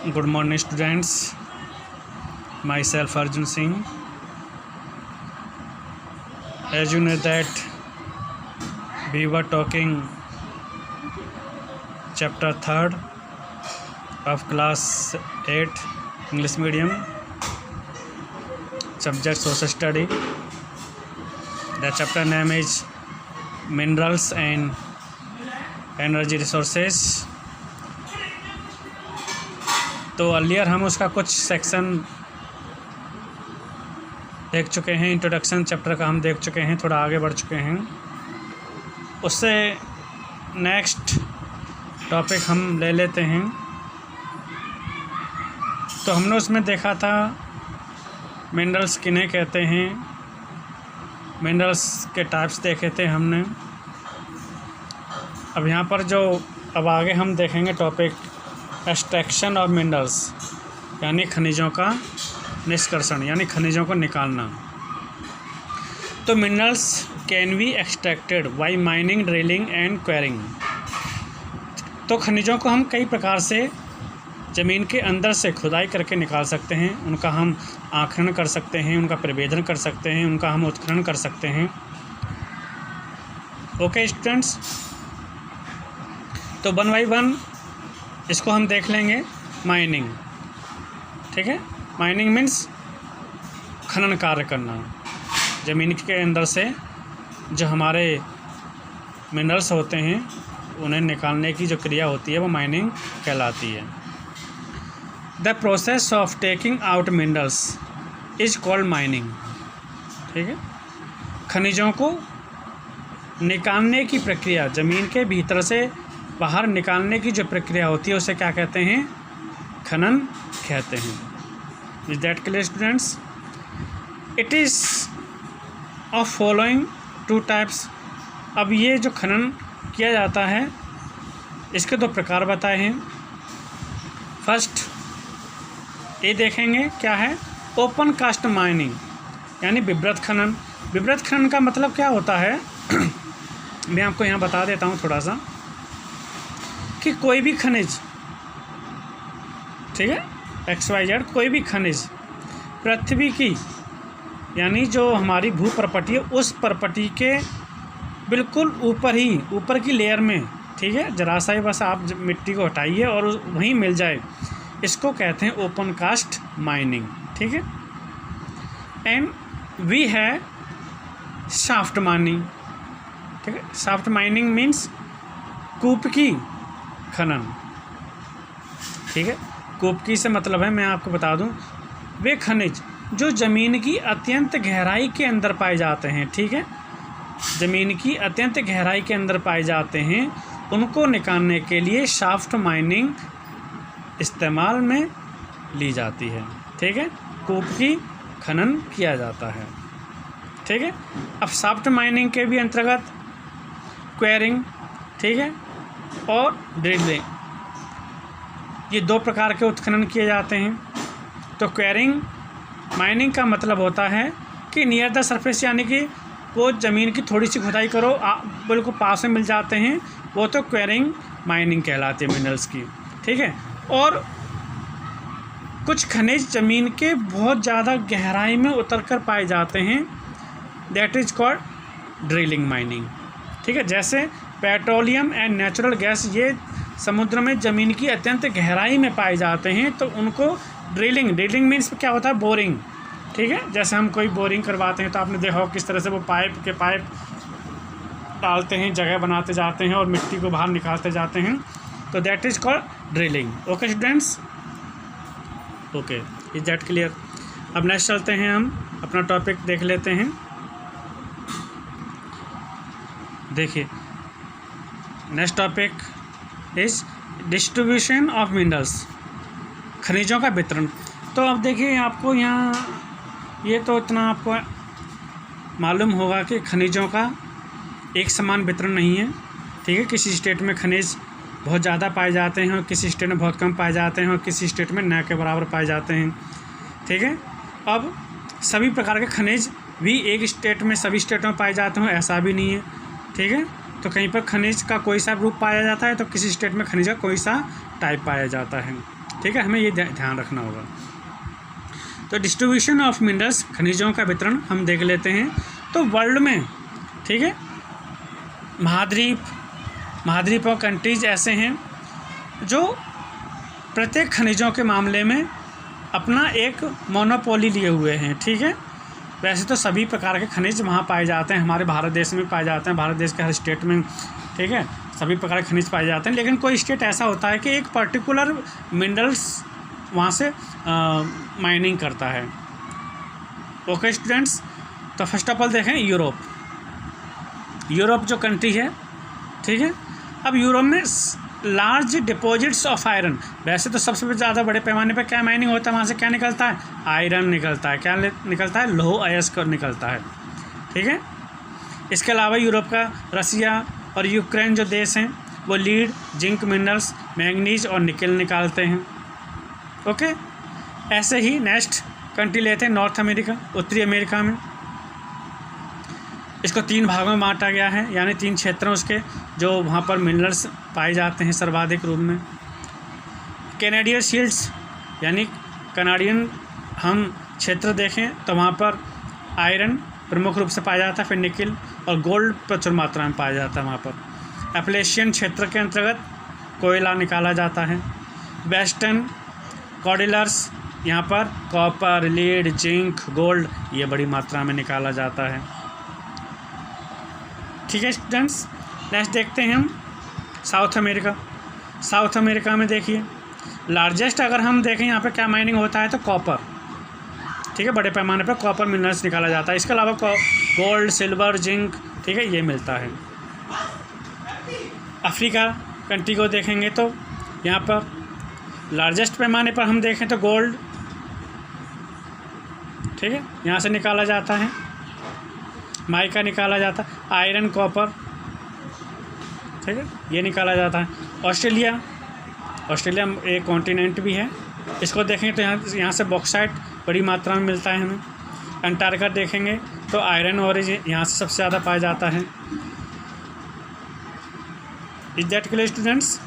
Good morning, students. Myself Arjun Singh. As you know that we were talking chapter 3rd of class 8 English medium, subject social study. The chapter name is Minerals and Energy Resources. तो earlier हम उसका कुछ section देख चुके हैं, introduction chapter का हम देख चुके हैं, थोड़ा आगे बढ़ चुके हैं। उससे नेक्स्ट टॉपिक हम ले लेते हैं। तो हमने उसमें देखा था मिनरल्स किन्हें कहते हैं, मिनरल्स के टाइप्स देखे थे हमने। अब यहाँ पर जो अब आगे हम देखेंगे टॉपिक एक्सट्रैक्शन ऑफ मिनरल्स, यानी खनिजों का निष्कर्षण, यानी खनिजों को निकालना। तो minerals can be extracted bye mining, drilling and quarrying. तो खनिजों को हम कई प्रकार से ज़मीन के अंदर से खुदाई करके निकाल सकते हैं। उनका हम आंकलन कर सकते हैं, उनका प्रवेदन कर सकते हैं, उनका हम उत्खनन कर सकते हैं। ओके स्टूडेंट्स, तो 1 बाय 1 इसको हम देख लेंगे। माइनिंग, ठीक है। माइनिंग मीन्स खनन कार्य करना, ज़मीन के अंदर से जो हमारे मिनरल्स होते हैं उन्हें निकालने की जो क्रिया होती है वो माइनिंग कहलाती है। The process of taking out minerals is called mining, ठीक है। खनिजों को निकालने की प्रक्रिया, ज़मीन के भीतर से बाहर निकालने की जो प्रक्रिया होती है उसे क्या कहते हैं? खनन कहते हैं। Is that clear students? It is of following 2 types. अब ये जो खनन किया जाता है इसके 2 प्रकार बताए हैं। फर्स्ट ये देखेंगे क्या है, ओपन कास्ट माइनिंग, यानी विवृत खनन। विवृत खनन का मतलब क्या होता है मैं आपको यहाँ बता देता हूँ थोड़ा सा, कि कोई भी खनिज, ठीक है, XYZ कोई भी खनिज पृथ्वी की, यानी जो हमारी भू प्रपटी है उस प्रपटी के बिल्कुल ऊपर की लेयर में, ठीक है, जरा सा ही बस आप मिट्टी को हटाइए और वहीं मिल जाए, इसको कहते हैं ओपन कास्ट माइनिंग, ठीक है। एंड वी है शाफ्ट माइनिंग, ठीक है। शाफ्ट माइनिंग मीन्स कूप की खनन, ठीक है। कूपकी से मतलब है, मैं आपको बता दूं, वे खनिज जो ज़मीन की अत्यंत गहराई के अंदर पाए जाते हैं, ठीक है, ज़मीन की अत्यंत गहराई के अंदर पाए जाते हैं, उनको निकालने के लिए शाफ्ट माइनिंग इस्तेमाल में ली जाती है, ठीक है। कूपकी खनन किया जाता है, ठीक है। अब शाफ्ट माइनिंग के भी अंतर्गत क्वेरिंग, ठीक है, और ड्रिलिंग, ये 2 प्रकार के उत्खनन किए जाते हैं। तो क्वेरिंग माइनिंग का मतलब होता है कि नियर द सरफेस, यानी कि वो ज़मीन की थोड़ी सी खुदाई करो, बिल्कुल पास में मिल जाते हैं, वो तो क्वेरिंग माइनिंग कहलाती है मिनरल्स की, ठीक है। और कुछ खनिज ज़मीन के बहुत ज़्यादा गहराई में उतर कर पाए जाते हैं, that is called drilling mining, ठीक है। जैसे पेट्रोलियम एंड नेचुरल गैस, ये समुद्र में ज़मीन की अत्यंत गहराई में पाए जाते हैं, तो उनको ड्रिलिंग मीन्स क्या होता है? बोरिंग, ठीक है। जैसे हम कोई बोरिंग करवाते हैं तो आपने देखा हो किस तरह से वो पाइप डालते हैं, जगह बनाते जाते हैं और मिट्टी को बाहर निकालते जाते हैं, तो that is called drilling. Okay students, okay, is that clear? अब नेक्स्ट चलते हैं, हम अपना टॉपिक देख लेते हैं। देखिए, next topic is distribution of minerals, खनिजों का वितरण। तो अब देखिए, आपको यहाँ ये तो इतना आपको मालूम होगा कि खनिजों का एक समान वितरण नहीं है, ठीक है। किसी स्टेट में खनिज बहुत ज़्यादा पाए जाते हैं और किसी स्टेट में बहुत कम पाए जाते हैं और किसी स्टेट में न के बराबर पाए जाते हैं, ठीक है। अब सभी प्रकार के खनिज भी एक स्टेट में सभी स्टेटों में पाए जाते हैं ऐसा भी नहीं है, ठीक है। तो कहीं पर खनिज का कोई सा रूप पाया जाता है तो किसी स्टेट में खनिज का कोई सा टाइप पाया जाता है, ठीक है, हमें ये ध्यान रखना होगा। तो डिस्ट्रीब्यूशन ऑफ मिनरल्स, खनिजों का वितरण हम देख लेते हैं। तो वर्ल्ड में, ठीक है, महाद्वीप और कंट्रीज ऐसे हैं जो प्रत्येक खनिजों के मामले में अपना एक मोनोपोली लिए हुए हैं, ठीक है। वैसे तो सभी प्रकार के खनिज वहाँ पाए जाते हैं, हमारे भारत देश में पाए जाते हैं, भारत देश के हर स्टेट में, ठीक है, सभी प्रकार के खनिज पाए जाते हैं। लेकिन कोई स्टेट ऐसा होता है कि एक पर्टिकुलर मिनरल्स वहाँ से माइनिंग करता है। ओके स्टूडेंट्स, तो फर्स्ट ऑफ ऑल देखें यूरोप जो कंट्री है, ठीक है। अब यूरोप में लार्ज डिपॉजिट्स ऑफ आयरन, वैसे तो सबसे ज़्यादा बड़े पैमाने पर क्या माइनिंग होता है, वहाँ से क्या निकलता है, आयरन निकलता है, क्या निकलता है, लौह अयस्क निकलता है, ठीक है। इसके अलावा यूरोप का रसिया और यूक्रेन जो देश हैं वो लीड, जिंक मिनरल्स, मैंगनीज और निकल निकालते हैं। ओके, ऐसे ही नेक्स्ट कंट्री लेते हैं नॉर्थ अमेरिका, उत्तरी अमेरिका में। इसको 3 भागों में बांटा गया है, यानी 3 क्षेत्र हैं उसके जो वहाँ पर मिनरल्स पाए जाते हैं सर्वाधिक रूप में। कैनेडियन शील्ड्स यानी कनाडियन हम क्षेत्र देखें तो वहाँ पर आयरन प्रमुख रूप से पाया जाता है, फिर निकिल और गोल्ड प्रचुर मात्रा में पाया जाता है वहाँ पर। एप्लेशियन क्षेत्र के अंतर्गत कोयला निकाला जाता है। वेस्टर्न कॉर्डिलर्स, यहाँ पर कॉपर, लीड, जिंक, गोल्ड ये बड़ी मात्रा में निकाला जाता है, ठीक है स्टूडेंट्स। नेक्स्ट देखते हैं हम साउथ अमेरिका में देखिए लार्जेस्ट अगर हम देखें यहाँ पे क्या माइनिंग होता है तो कॉपर, ठीक है, बड़े पैमाने पर कॉपर मिनरल्स निकाला जाता है। इसके अलावा गोल्ड, सिल्वर, जिंक, ठीक है, ये मिलता है। अफ्रीका कंट्री को देखेंगे तो यहाँ पर लार्जेस्ट पैमाने पर हम देखें तो गोल्ड, ठीक है, यहाँ से निकाला जाता है, माइका निकाला जाता है, आयरन, कॉपर, ठीक है, ये निकाला जाता है। ऑस्ट्रेलिया एक कॉन्टिनेंट भी है, इसको देखें तो यहाँ से बॉक्साइट बड़ी मात्रा में मिलता है हमें। अंटार्कटिका देखेंगे तो आयरन और यहाँ से सबसे ज़्यादा पाया जाता है। Is that clear students?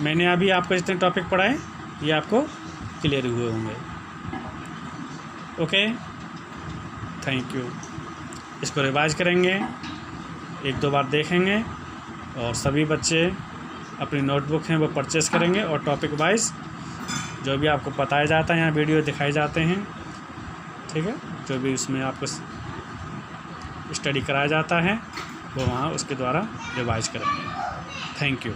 मैंने अभी आपको जितने टॉपिक पढ़ाए ये आपको क्लियर हुए होंगे। Okay, thank you. इसको रिवाइज करेंगे, 1-2 बार देखेंगे और सभी बच्चे अपनी नोटबुक हैं वो परचेस करेंगे और टॉपिक वाइज जो भी आपको बताया जाता है यहाँ वीडियो दिखाए जाते हैं, ठीक है, जो भी उसमें आपको स्टडी कराया जाता है वो वहाँ उसके द्वारा रिवाइज करेंगे। Thank you.